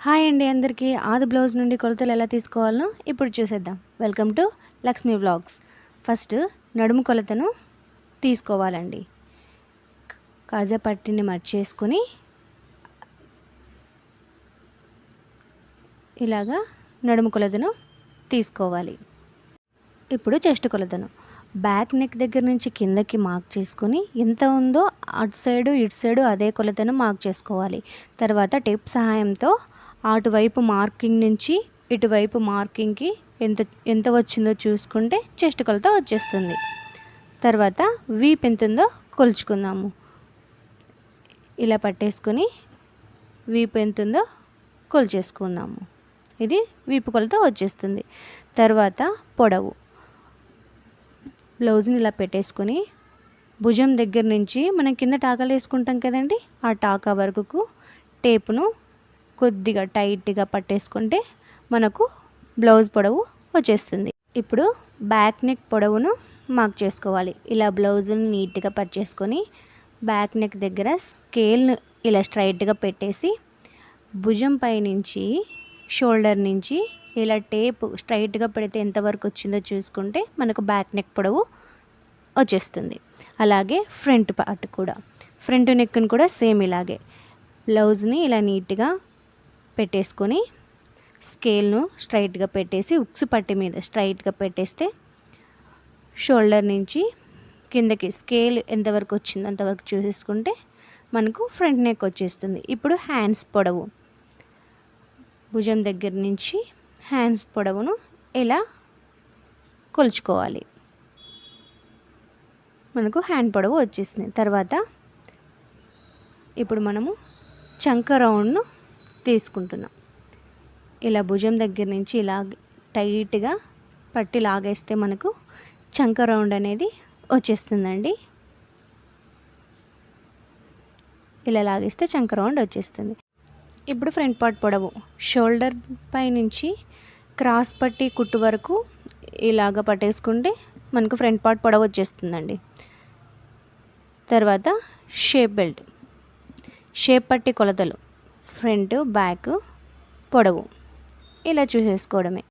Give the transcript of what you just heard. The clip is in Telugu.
హాయ్ అండి అందరికీ. ఆది బ్లౌజ్ నుండి కొలతలు ఎలా తీసుకోవాలో ఇప్పుడు చూసేద్దాం. Welcome to Lakshmi vlogs. First నడుము కొలతను తీసుకోవాలండి. కాజా పట్టిని మర్చేసుకొని ఇలాగా నడుము కొలతను తీసుకోవాలి. ఇప్పుడు చెస్ట్ కొలతను బ్యాక్ నెక్ దగ్గర నుంచి కిందకి మార్క్ చేసుకొని ఎంత ఉందో అటు సైడు ఇటు సైడు అదే కొలతను మార్క్ చేసుకోవాలి. తర్వాత టేప్ సహాయంతో అటువైపు మార్కింగ్ నుంచి ఇటువైపు మార్కింగ్కి ఎంత ఎంత వచ్చిందో చూసుకుంటే చెస్ట్ కొలత వచ్చేస్తుంది. తర్వాత వీప్ ఎంత ఉందో కొలుచుకుందాము. ఇలా పట్టేసుకొని వీపు ఎంత ఉందో కొలిచేసుకుందాము. ఇది వీపు కొలత వచ్చేస్తుంది. తర్వాత పొడవు బ్లౌజ్ని ఇలా పెట్టేసుకొని భుజం దగ్గర నుంచి మనం కింద టాకాలు వేసుకుంటాం కదండి, ఆ టాకా వరకు టేపును కొద్దిగా టైట్గా పట్టేసుకుంటే మనకు బ్లౌజ్ పొడవు వచ్చేస్తుంది. ఇప్పుడు బ్యాక్ నెక్ పొడవును మార్క్ చేసుకోవాలి. ఇలా బ్లౌజును నీట్గా పట్టేసుకొని బ్యాక్ నెక్ దగ్గర స్కేల్ను ఇలా స్ట్రైట్గా పెట్టేసి భుజం పై నుంచి షోల్డర్ నుంచి ఇలా టేపు స్ట్రైట్గా పెడితే ఎంతవరకు వచ్చిందో చూసుకుంటే మనకు బ్యాక్ నెక్ పొడవు వచ్చేస్తుంది. అలాగే ఫ్రంట్ పార్ట్ కూడా, ఫ్రంట్ నెక్ను కూడా సేమ్ ఇలాగే బ్లౌజ్ని ఇలా నీట్గా పెట్టేసుకొని స్కేల్ను స్ట్రైట్గా పెట్టేసి ఉక్సు పట్టి మీద స్ట్రైట్గా పెట్టేస్తే షోల్డర్ నుంచి కిందకి స్కేల్ ఎంతవరకు వచ్చిందో అంతవరకు చూసేసుకుంటే మనకు ఫ్రంట్ నెక్ వచ్చేస్తుంది. ఇప్పుడు హ్యాండ్స్ పొడవు, భుజం దగ్గర నుంచి హ్యాండ్స్ పొడవును ఇలా కొలుచుకోవాలి. మనకు హ్యాండ్ పొడవు వచ్చేసింది. తర్వాత ఇప్పుడు మనము చంక రౌండ్ను తీసుకుంటున్నాం. ఇలా భుజం దగ్గర నుంచి ఇలా టైట్గా పట్టి లాగేస్తే మనకు చంక రౌండ్ అనేది వచ్చేస్తుందండి. ఇలా లాగేస్తే చంక రౌండ్ వచ్చేస్తుంది. ఇప్పుడు ఫ్రంట్ పార్ట్ పొడవు షోల్డర్ పై నుంచి క్రాస్ పట్టి కుట్టు వరకు ఇలాగ పట్టేసుకుంటే మనకు ఫ్రంట్ పార్ట్ పొడవు వచ్చేస్తుందండి. తర్వాత షేప్ బెల్ట్, షేప్ పట్టి కొలతలు ఫ్రంట్ బ్యాక్ పొడవు ఇలా చూసేసుకోవడమే.